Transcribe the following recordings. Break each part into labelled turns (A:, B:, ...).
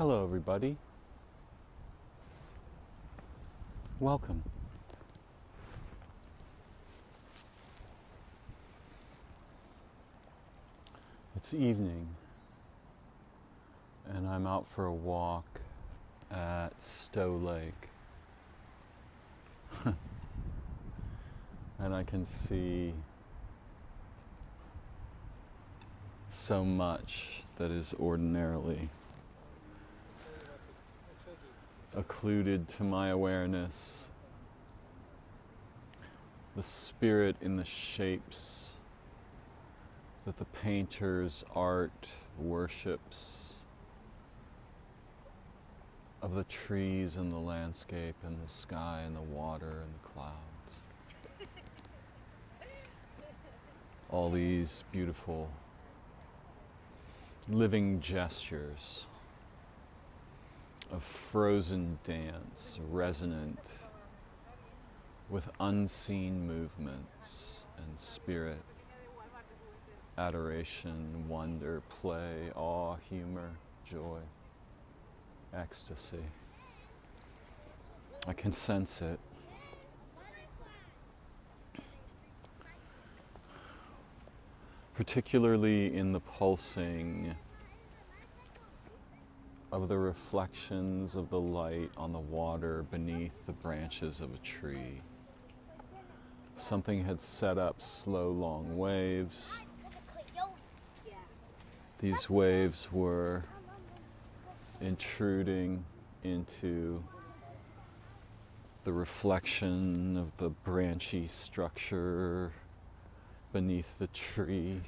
A: Hello everybody. Welcome. It's evening and I'm out for a walk at Stowe Lake. And I can see so much that is ordinarily occluded to my awareness. The spirit in the shapes that the painter's art worships of the trees and the landscape and the sky and the water and the clouds. All these beautiful living gestures of frozen dance, resonant with unseen movements and spirit, adoration, wonder, play, awe, humor, joy, ecstasy. I can sense it. Particularly in the pulsing of the reflections of the light on the water beneath the branches of a tree. Something had set up slow, long waves. These waves were intruding into the reflection of the branchy structure beneath the tree,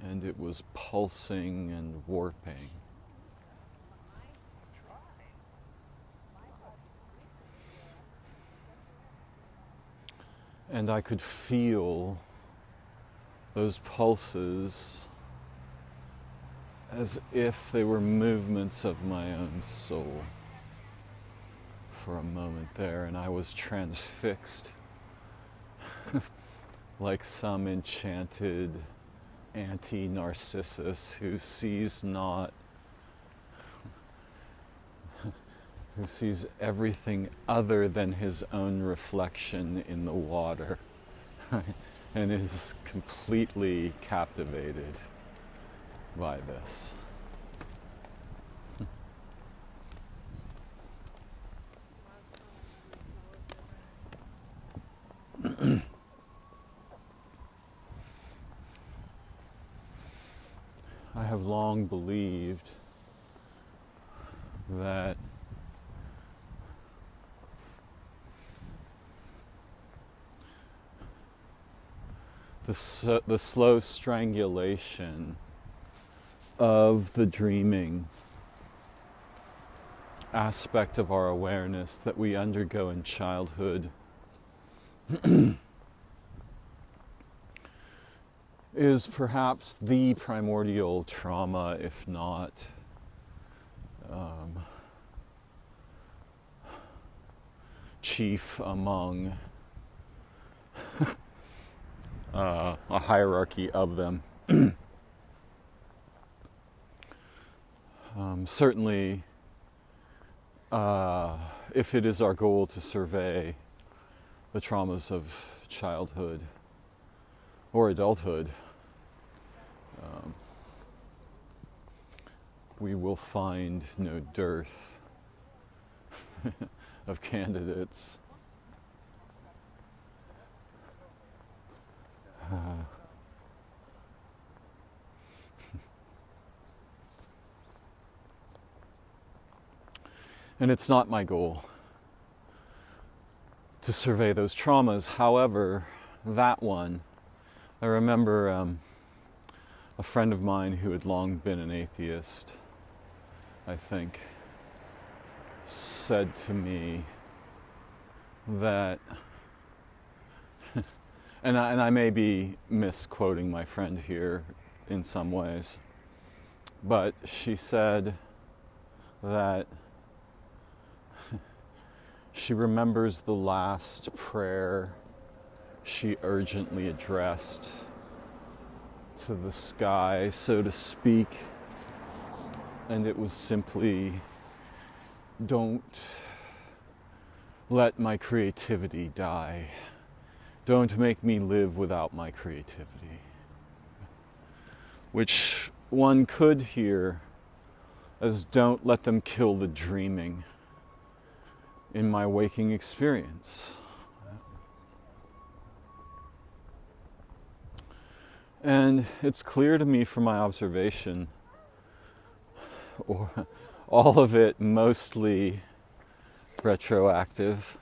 A: and it was pulsing and warping. And I could feel those pulses as if they were movements of my own soul for a moment there, and I was transfixed like some enchanted anti-Narcissus who sees not, who sees everything other than his own reflection in the water and is completely captivated by this. I have long believed that the slow strangulation of the dreaming aspect of our awareness that we undergo in childhood is perhaps the primordial trauma, if not chief among a hierarchy of them. Certainly, if it is our goal to survey the traumas of childhood or adulthood, we will find no dearth of candidates. And it's not my goal to survey those traumas. However, that one, I remember a friend of mine who had long been an atheist, I think, said to me that, and I may be misquoting my friend here in some ways, but she said that she remembers the last prayer she urgently addressed to the sky, so to speak, And it was simply, don't let my creativity die. Don't make me live without my creativity. Which one could hear as don't let them kill the dreaming in my waking experience. And it's clear to me from my observation, or all of it mostly retroactive,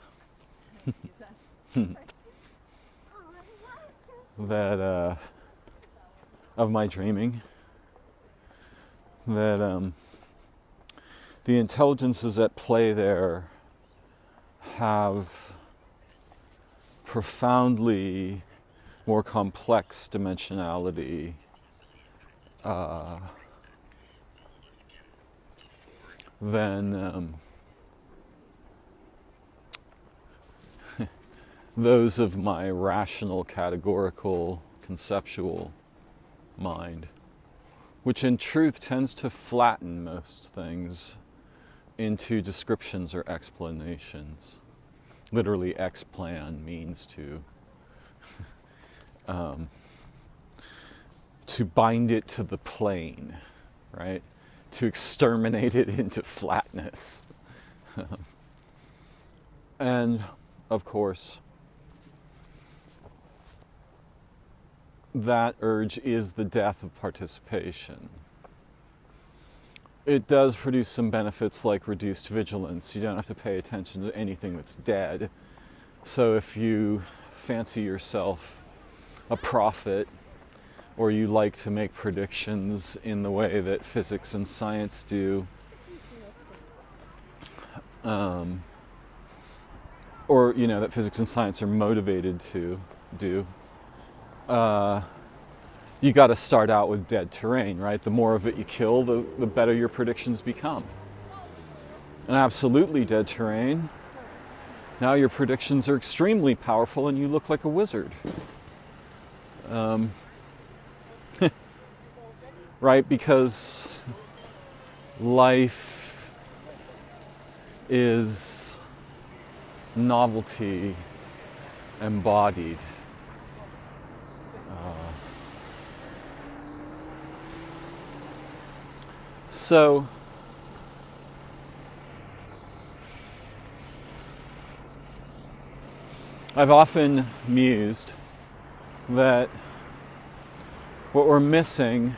A: that of my dreaming, that the intelligences at play there have profoundly more complex dimensionality than those of my rational, categorical, conceptual mind, which in truth tends to flatten most things into descriptions or explanations. Literally, explan means to bind it to the plane, right? To exterminate it into flatness. And, of course, that urge is the death of participation. It does produce some benefits like reduced vigilance. You don't have to pay attention to anything that's dead. So if you fancy yourself a prophet, or you like to make predictions in the way that physics and science do, or that physics and science are motivated to do, you got to start out with dead terrain, right? The more of it you kill, the better your predictions become. And absolutely dead terrain, now your predictions are extremely powerful and you look like a wizard. Right? Because life is novelty embodied. So I've often mused that what we're missing,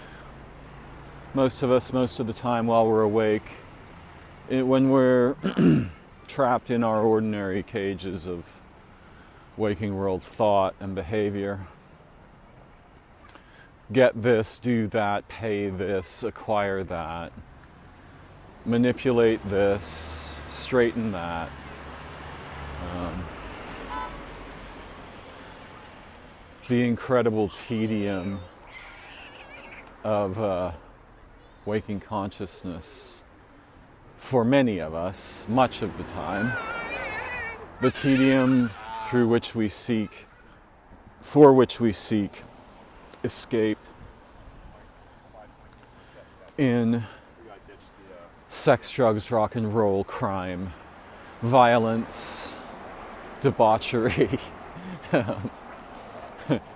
A: most of us, most of the time while we're awake, when we're trapped in our ordinary cages of waking world thought and behavior, get this, do that, pay this, acquire that, manipulate this, straighten that. The incredible tedium of waking consciousness for many of us, much of the time. The tedium for which we seek escape in sex, drugs, rock and roll, crime, violence, debauchery,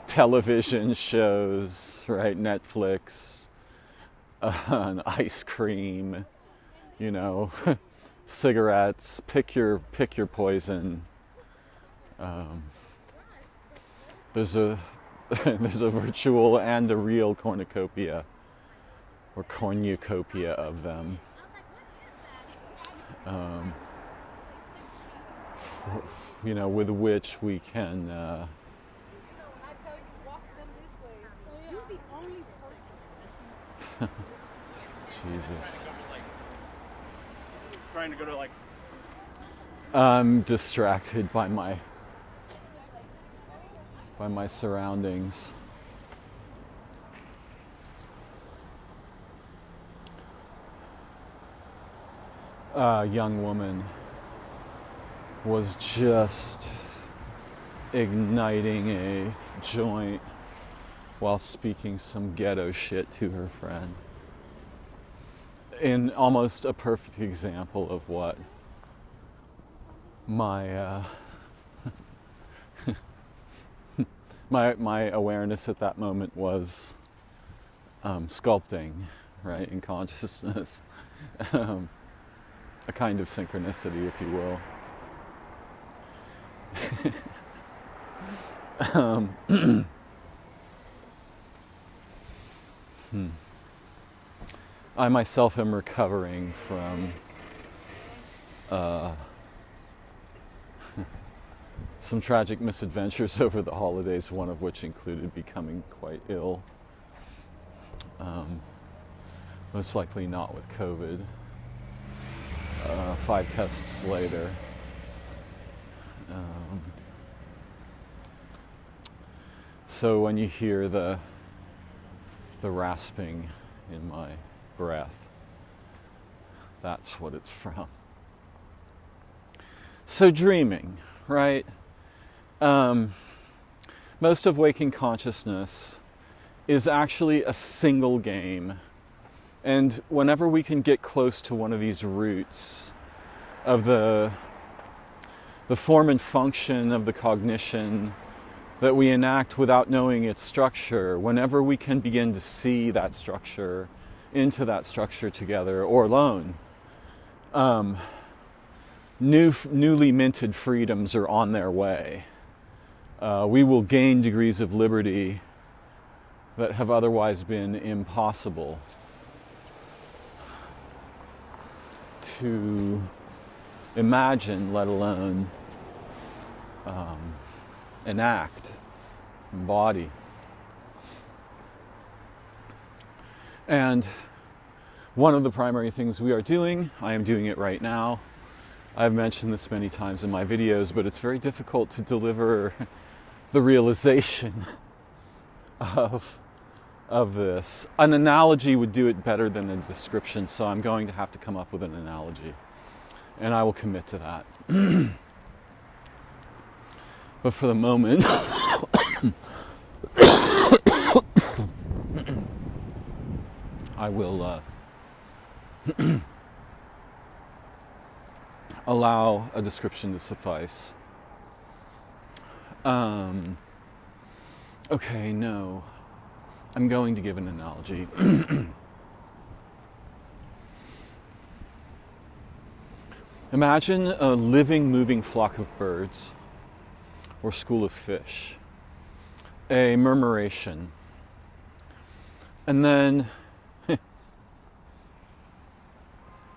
A: television shows, right? Netflix, and ice cream, cigarettes. Pick your poison. There's a virtual and a real cornucopia or cornucopia of them. With which we can Jesus.
B: Trying to go to
A: I'm distracted by my surroundings. A young woman was just igniting a joint while speaking some ghetto shit to her friend. in almost a perfect example of what my my awareness at that moment was sculpting, right, in consciousness, a kind of synchronicity, if you will. I myself am recovering from some tragic misadventures over the holidays, one of which included becoming quite ill. Most likely not with COVID. 5 tests later. So when you hear the rasping in my breath, that's what it's from. So dreaming, right? Most of waking consciousness is actually a single game. And whenever we can get close to one of these roots of the form and function of the cognition that we enact without knowing its structure, whenever we can begin to see that structure, into that structure together or alone, newly minted freedoms are on their way. We will gain degrees of liberty that have otherwise been impossible to imagine, let alone enact, embody. And one of the primary things we are doing, I am doing it right now. I've mentioned this many times in my videos, but it's very difficult to deliver the realization of this. An analogy would do it better than a description, so I'm going to have to come up with an analogy. And I will commit to that. But for the moment, I will allow a description to suffice. Okay, no. I'm going to give an analogy. Imagine a living, moving flock of birds or school of fish, a murmuration, and then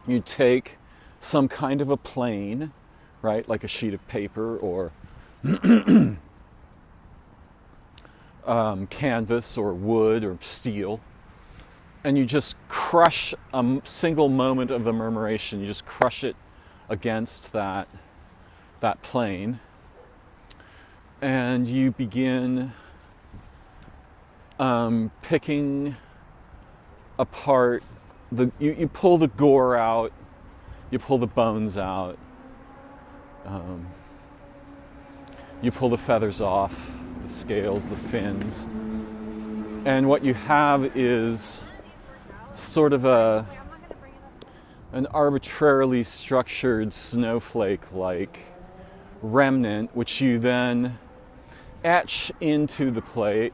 A: you take some kind of a plane, right, like a sheet of paper or canvas or wood or steel, and you just crush a single moment of the murmuration. You just crush it against that plane, and you begin picking apart you pull the gore out, you pull the bones out, you pull the feathers off, the scales, the fins, and what you have is sort of an arbitrarily structured snowflake-like remnant, which you then etch into the plate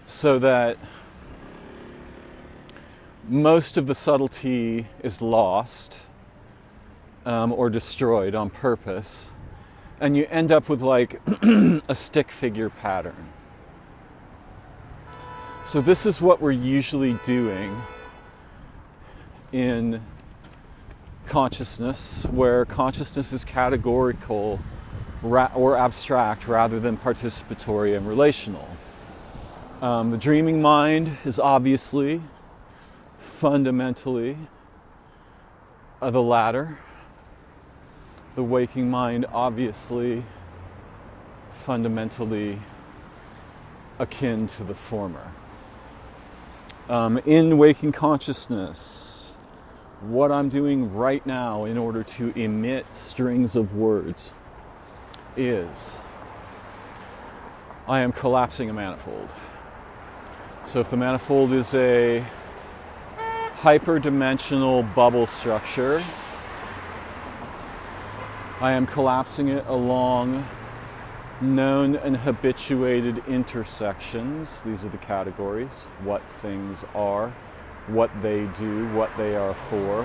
A: so that most of the subtlety is lost or destroyed on purpose, and you end up with like a stick figure pattern. So this is what we're usually doing in consciousness, where consciousness is categorical or abstract rather than participatory and relational. The dreaming mind is obviously, fundamentally, the latter. The waking mind, obviously, fundamentally akin to the former. In waking consciousness, what I'm doing right now in order to emit strings of words is I am collapsing a manifold. So if the manifold is a hyperdimensional bubble structure. I am collapsing it along known and habituated intersections. These are the categories: what things are, what they do, what they are for,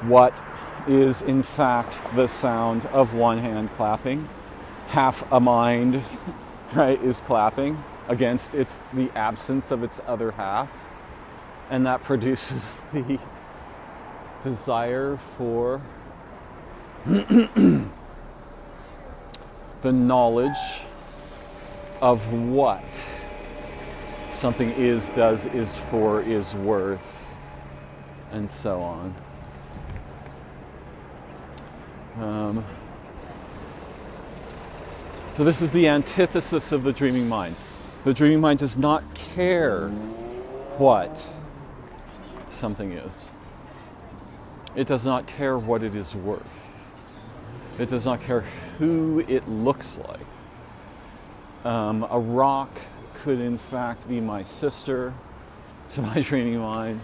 A: what is in fact the sound of one hand clapping. Half a mind, right, is clapping against the absence of its other half, and that produces the desire for the knowledge of what something is, does, is for, is worth, and so on. So this is the antithesis of the dreaming mind. The dreaming mind does not care what something is. It does not care what it is worth. It does not care who it looks like. A rock could in fact be my sister to my dreaming mind,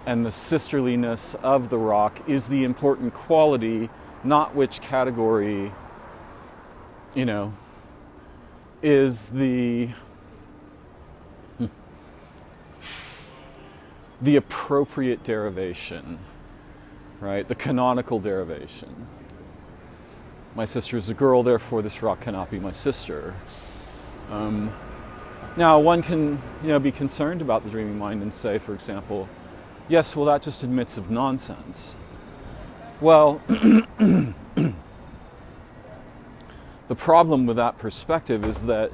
A: and the sisterliness of the rock is the important quality, not which category, is the appropriate derivation, right? The canonical derivation. My sister is a girl, therefore this rock cannot be my sister. Now, one can, be concerned about the dreaming mind and say, for example, yes, well, that just admits of nonsense. Well, the problem with that perspective is that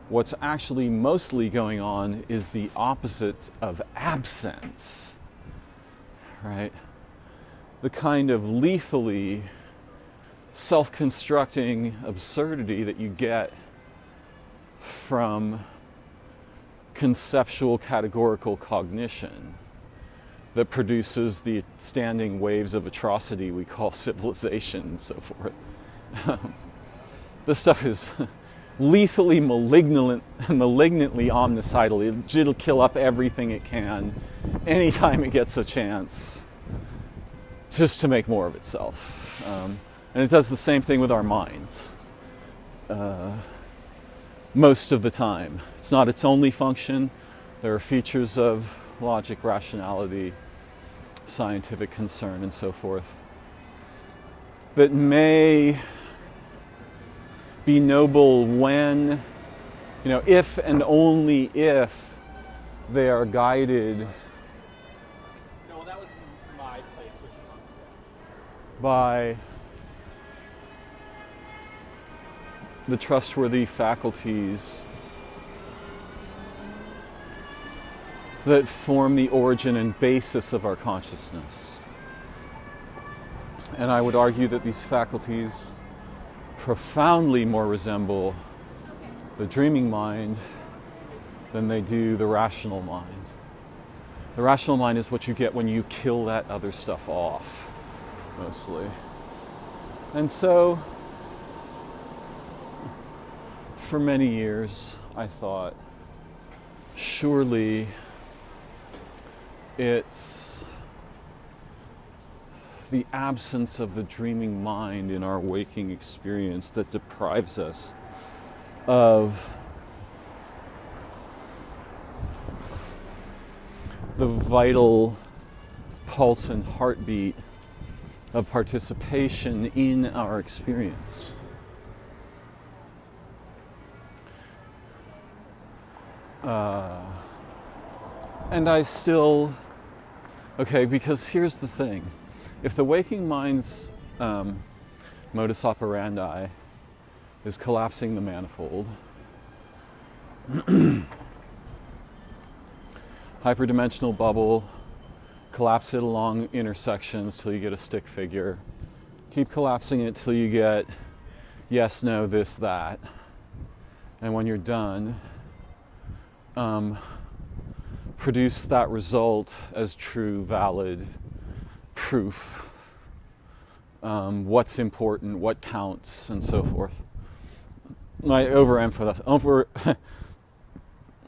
A: what's actually mostly going on is the opposite of absence, right? The kind of lethally self-constructing absurdity that you get from conceptual categorical cognition that produces the standing waves of atrocity we call civilization and so forth. This stuff is lethally malignantly omnicidal. It'll kill up everything it can anytime it gets a chance, just to make more of itself. And it does the same thing with our minds most of the time. It's not its only function. There are features of logic, rationality, scientific concern, and so forth that may be noble when, if and only if they are guided
B: No, that was my place, which is on
A: by the trustworthy faculties that form the origin and basis of our consciousness. And I would argue that these faculties profoundly more resemble the dreaming mind than they do the rational mind. The rational mind is what you get when you kill that other stuff off, mostly. And so, for many years, I thought, surely it's the absence of the dreaming mind in our waking experience that deprives us of the vital pulse and heartbeat of participation in our experience. And I still, because here's the thing. If the waking mind's modus operandi is collapsing the manifold, hyperdimensional bubble, collapse it along intersections till you get a stick figure, keep collapsing it till you get yes, no, this, that, and when you're done, produce that result as true, valid proof, what's important, what counts, and so forth. I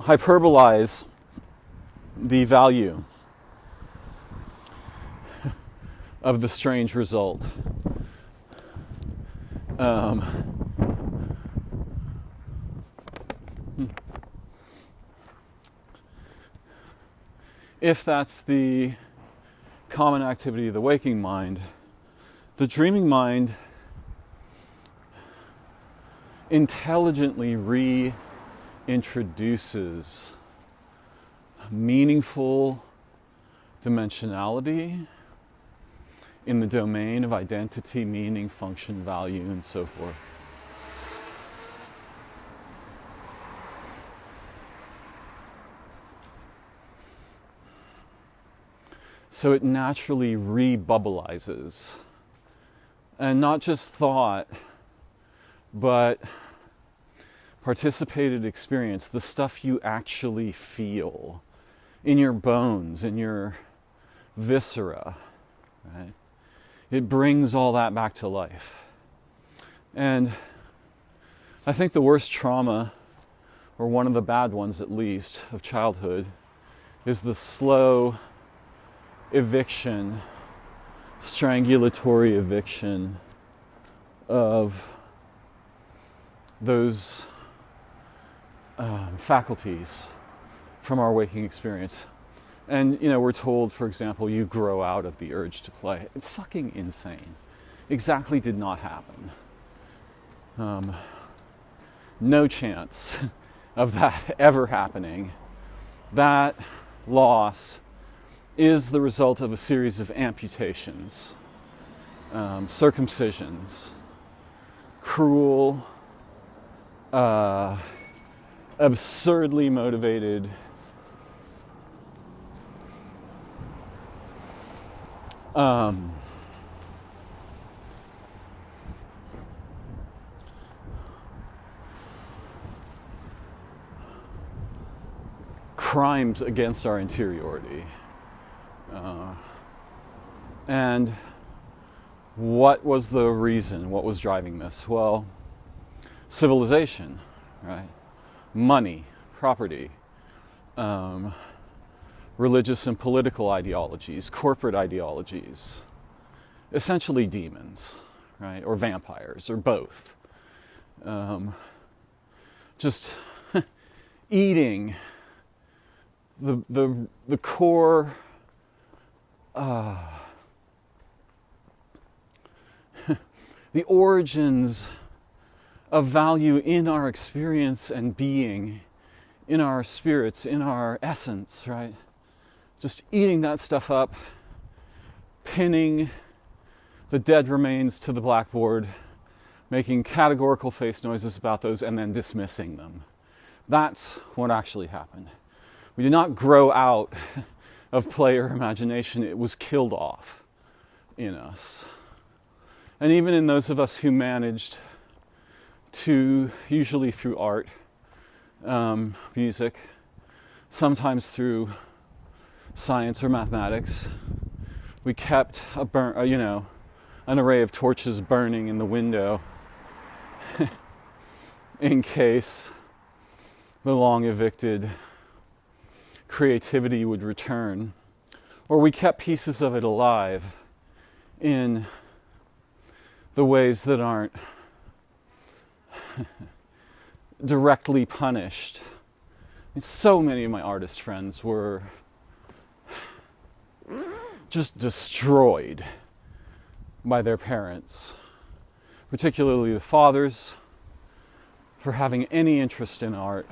A: hyperbolize the value of the strange result. If that's the common activity of the waking mind, the dreaming mind intelligently reintroduces meaningful dimensionality in the domain of identity, meaning, function, value, and so forth. So it naturally re-bubbleizes. And not just thought, but participated experience, the stuff you actually feel in your bones, in your viscera, right? It brings all that back to life. And I think the worst trauma, or one of the bad ones at least, of childhood, is the slow eviction, strangulatory eviction of those faculties from our waking experience. And, we're told, for example, you grow out of the urge to play. It's fucking insane. Exactly did not happen. No chance of that ever happening. That loss is the result of a series of amputations, circumcisions, cruel, absurdly motivated crimes against our interiority. And what was the reason? What was driving this? Well, civilization, right? Money, property, religious and political ideologies, corporate ideologies, essentially demons, right? Or vampires, or both. Just eating the core the origins of value in our experience and being, in our spirits, in our essence, right? Just eating that stuff up, pinning the dead remains to the blackboard, making categorical face noises about those, and then dismissing them. That's what actually happened. We did not grow out of play or imagination. It was killed off in us. And even in those of us who managed to, usually through art, music, sometimes through science or mathematics, we kept an array of torches burning in the window in case the long evicted creativity would return, or we kept pieces of it alive in the ways that aren't directly punished. And so many of my artist friends were just destroyed by their parents, particularly the fathers, for having any interest in art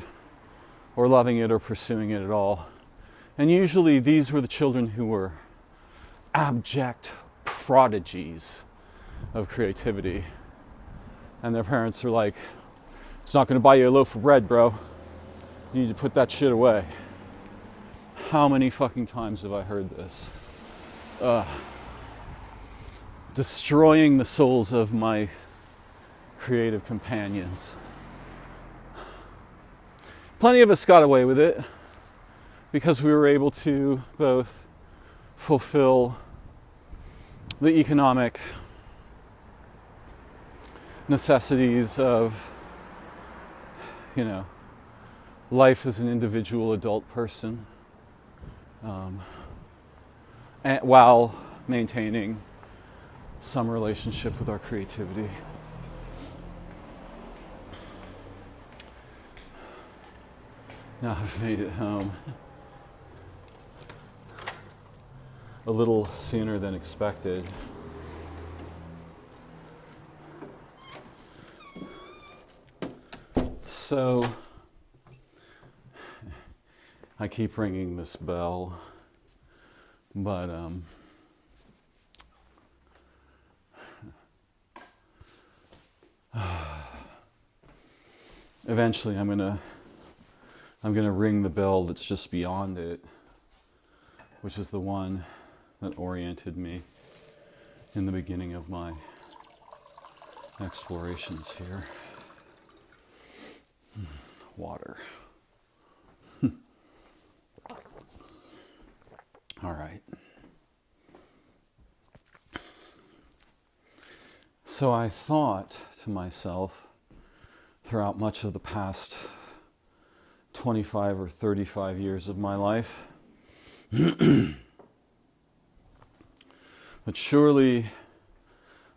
A: or loving it or pursuing it at all. And usually these were the children who were abject prodigies of creativity. And their parents were like, it's not going to buy you a loaf of bread, bro. You need to put that shit away. How many fucking times have I heard this? Destroying the souls of my creative companions. Plenty of us got away with it because we were able to both fulfill the economic necessities of, life as an individual adult person, and while maintaining some relationship with our creativity. Now I've made it home a little sooner than expected. So I keep ringing this bell, but eventually I'm gonna ring the bell that's just beyond it, which is the one that oriented me in the beginning of my explorations here. Water. All right. So I thought to myself throughout much of the past 25 or 35 years of my life, but surely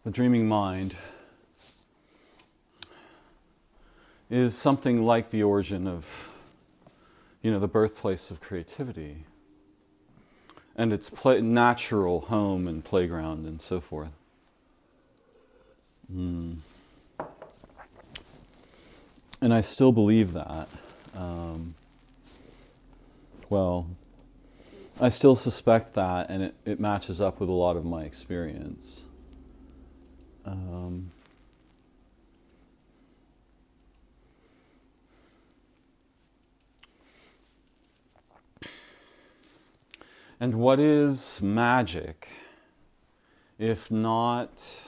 A: the dreaming mind is something like the origin of, the birthplace of creativity and its natural home and playground and so forth. And I still believe that. I still suspect that, and it matches up with a lot of my experience. And what is magic, if not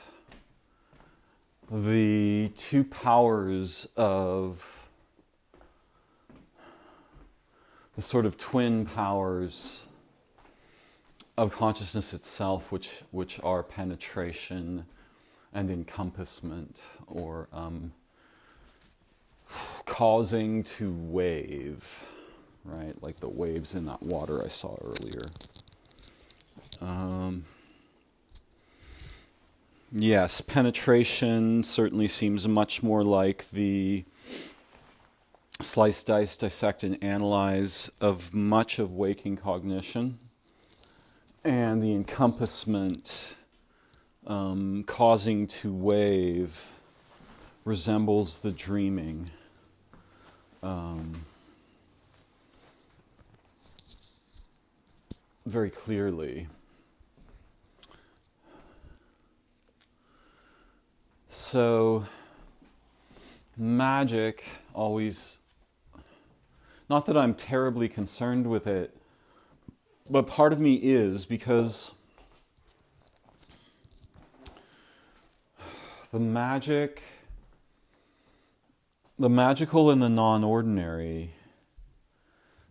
A: the two powers of the sort of twin powers of consciousness itself, which are penetration and encompassment, or causing to wave, right? Like the waves in that water I saw earlier. Yes, penetration certainly seems much more like the slice, dice, dissect, and analyze of much of waking cognition. And the encompassment, causing to wave, resembles the dreaming. Very clearly. So, magic always, not that I'm terribly concerned with it, but part of me is, because the magical and the non-ordinary,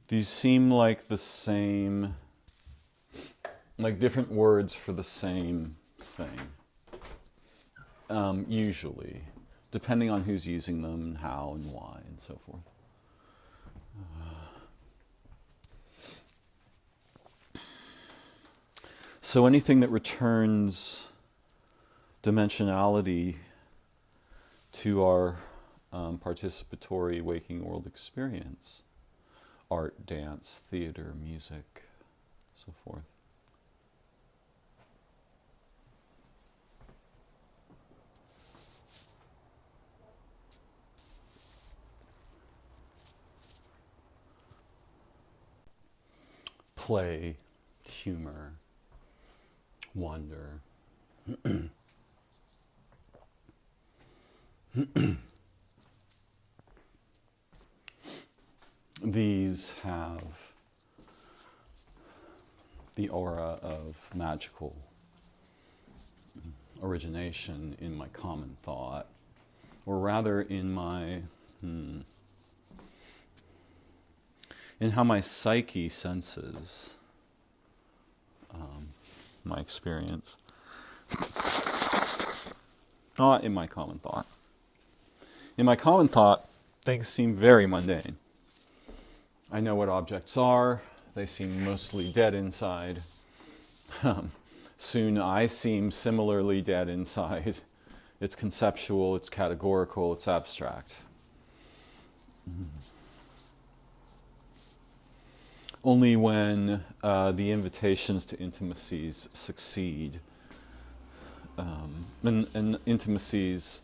A: these seem like the same, like different words for the same thing. Usually, depending on who's using them and how and why and so forth. So anything that returns dimensionality to our participatory waking world experience, art, dance, theater, music, so forth. Play, humor, wonder. These have the aura of magical origination in my common thought, or rather in my in how my psyche senses my experience. Not in my common thought. In my common thought, things seem very mundane. I know what objects are. They seem mostly dead inside. soon I seem similarly dead inside. It's conceptual, it's categorical, it's abstract. Only when the invitations to intimacies succeed, and intimacies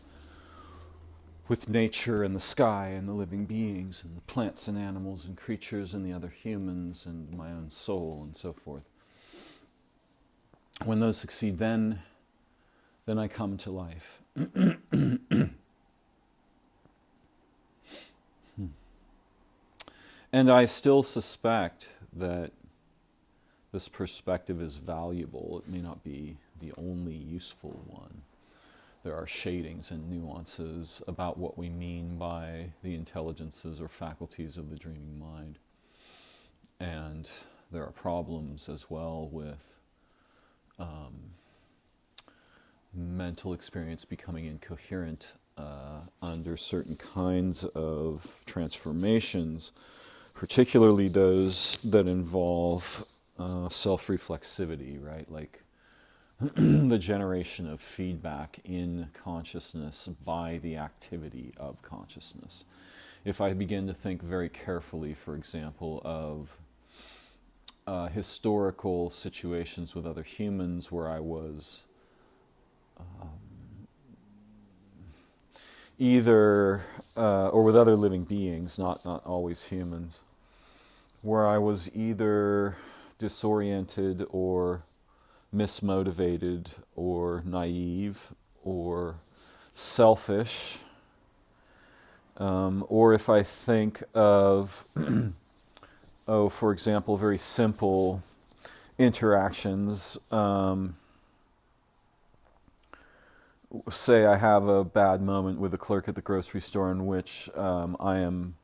A: with nature and the sky and the living beings and the plants and animals and creatures and the other humans and my own soul and so forth. When those succeed, then I come to life. And I still suspect that this perspective is valuable. It may not be the only useful one. There are shadings and nuances about what we mean by the intelligences or faculties of the dreaming mind. And there are problems as well with mental experience becoming incoherent under certain kinds of transformations, particularly those that involve self-reflexivity, right? Like the generation of feedback in consciousness by the activity of consciousness. If I begin to think very carefully, for example, of historical situations with other humans where I was either, or with other living beings, not always humans, where I was either disoriented or mismotivated or naive or selfish, or if I think of, for example, very simple interactions. Say I have a bad moment with a clerk at the grocery store in which I am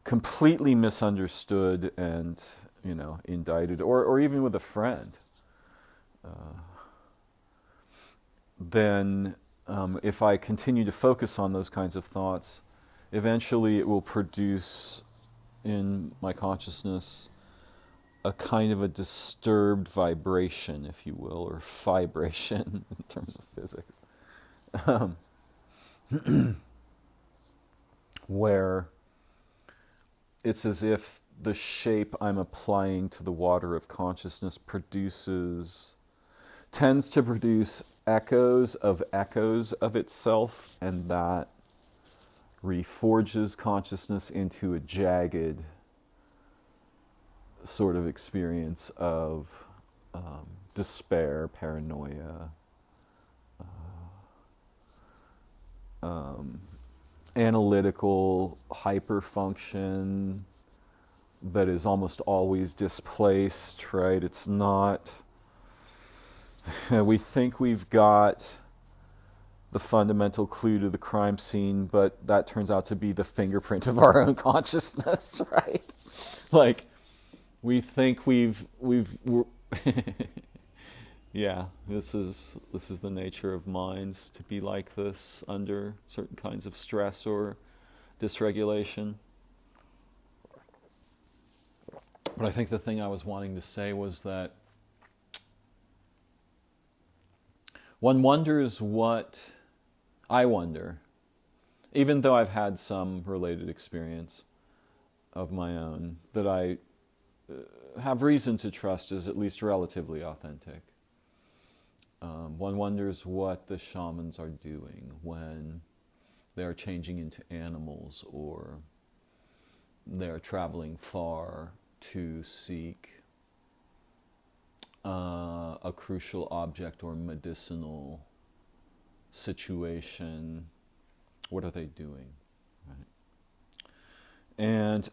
A: completely misunderstood and, indicted, or even with a friend. Then if I continue to focus on those kinds of thoughts, eventually it will produce in my consciousness a kind of a disturbed vibration, if you will, or vibration in terms of physics. Where it's as if the shape I'm applying to the water of consciousness tends to produce echoes of itself, and that reforges consciousness into a jagged sort of experience of despair, paranoia, analytical hyperfunction that is almost always displaced, right? It's not... We think we've got the fundamental clue to the crime scene, but that turns out to be the fingerprint of our own consciousness, right? Like, we think we're yeah, this is the nature of minds, to be like this under certain kinds of stress or dysregulation. But I think the thing I was wanting to say was that one wonders I wonder, even though I've had some related experience of my own that I have reason to trust is at least relatively authentic. One wonders what the shamans are doing when they are changing into animals or they are traveling far to seek a crucial object or medicinal situation. What are they doing? Right? And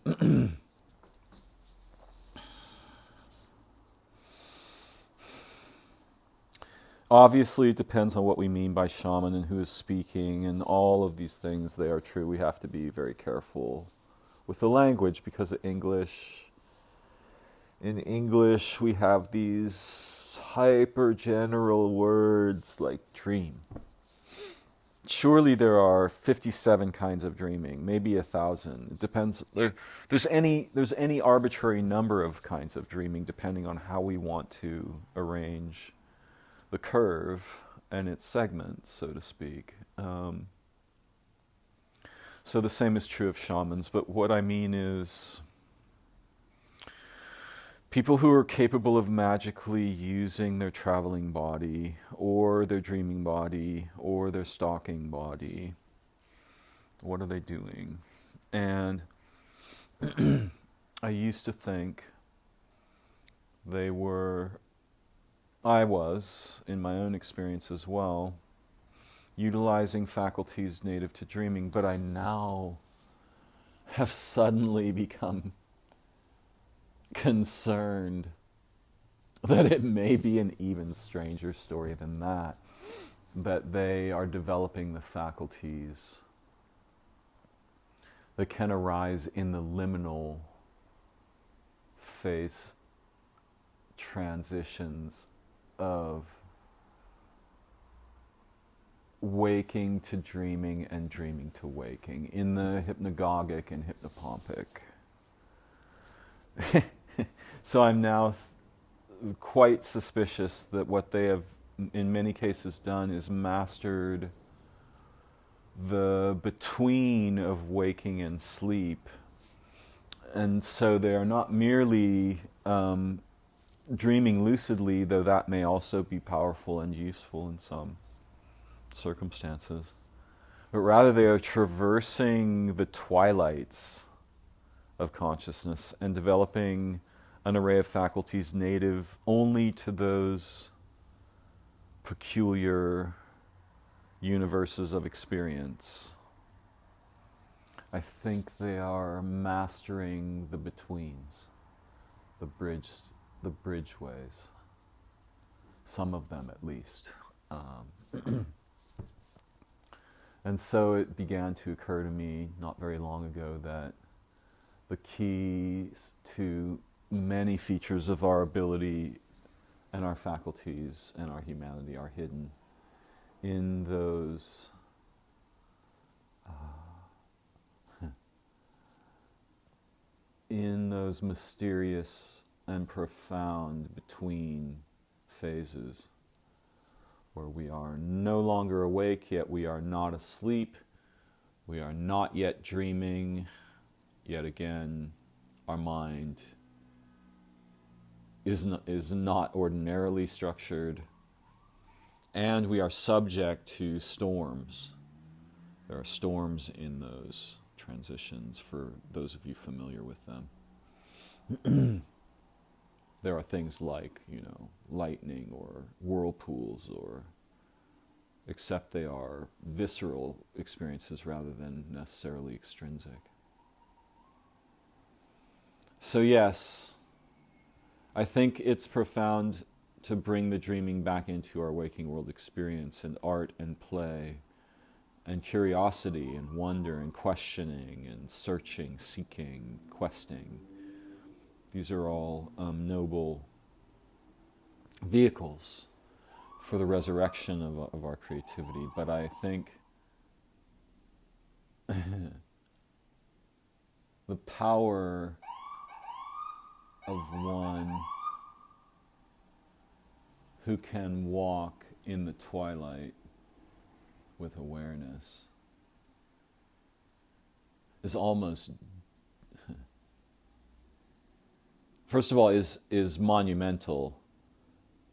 A: obviously, it depends on what we mean by shaman and who is speaking, and all of these things, they are true. We have to be very careful with the language because in English, we have these hyper-general words like dream. Surely there are 57 kinds of dreaming, maybe 1,000. It depends. There's any arbitrary number of kinds of dreaming depending on how we want to arrange the curve and its segments, so to speak. So the same is true of shamans, but what I mean is people who are capable of magically using their traveling body or their dreaming body or their stalking body. What are they doing? And I used to think I was, in my own experience as well, utilizing faculties native to dreaming, but I now have suddenly become concerned that it may be an even stranger story than that they are developing the faculties that can arise in the liminal phase transitions of waking to dreaming and dreaming to waking, in the hypno-gogic and hypno-pompic. So I'm now quite suspicious that what they have in many cases done is mastered the between of waking and sleep. And so they are not merely dreaming lucidly, though that may also be powerful and useful in some circumstances, but rather they are traversing the twilights of consciousness and developing an array of faculties native only to those peculiar universes of experience. I think they are mastering the betweens, the bridgeways, some of them at least. And so it began to occur to me not very long ago that the keys to many features of our ability and our faculties and our humanity are hidden in those mysterious and profound between phases, where we are no longer awake, yet we are not asleep. We are not yet dreaming. Yet again, our mind is not ordinarily structured. And we are subject to storms. There are storms in those transitions, for those of you familiar with them. There are things like, lightning or whirlpools, except they are visceral experiences rather than necessarily extrinsic. So yes, I think it's profound to bring the dreaming back into our waking world experience, and art and play and curiosity and wonder and questioning and searching, seeking, questing. These are all noble vehicles for the resurrection of our creativity. But I think the power of one who can walk in the twilight with awareness is almost, first of all, is monumental.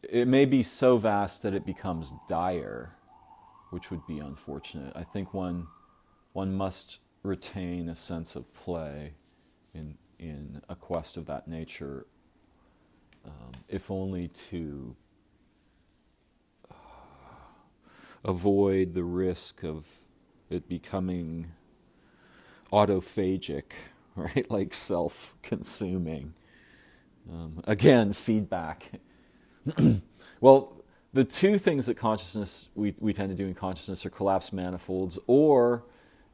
A: It may be so vast that it becomes dire, which would be unfortunate. I think one must retain a sense of play in a quest of that nature, if only to avoid the risk of it becoming autophagic, right? Like self-consuming. Again, feedback. Well, the two things that consciousness we tend to do in consciousness are collapse manifolds, or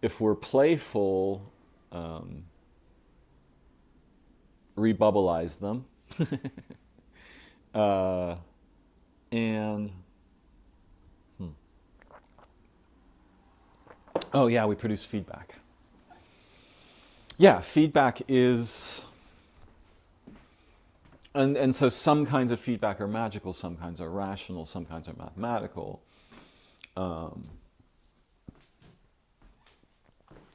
A: if we're playful, rebubblize them. Oh yeah, we produce feedback. Yeah, feedback is And so some kinds of feedback are magical, some kinds are rational, some kinds are mathematical.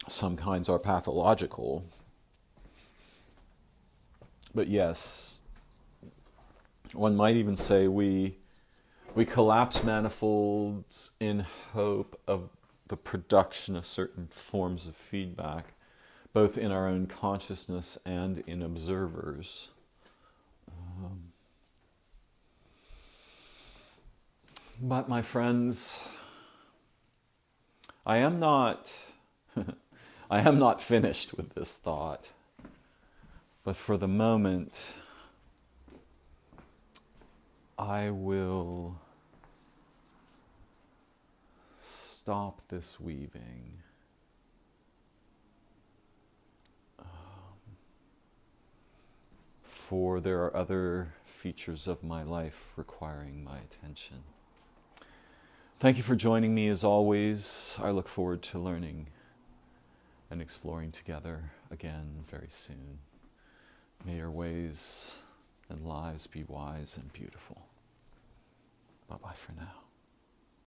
A: Some kinds are pathological. But yes, one might even say we collapse manifolds in hope of the production of certain forms of feedback, both in our own consciousness and in observers. But my friends, I am not finished with this thought. But for the moment, I will stop this weaving. For there are other features of my life requiring my attention. Thank you for joining me as always. I look forward to learning and exploring together again very soon. May your ways and lives be wise and beautiful. Bye-bye for now.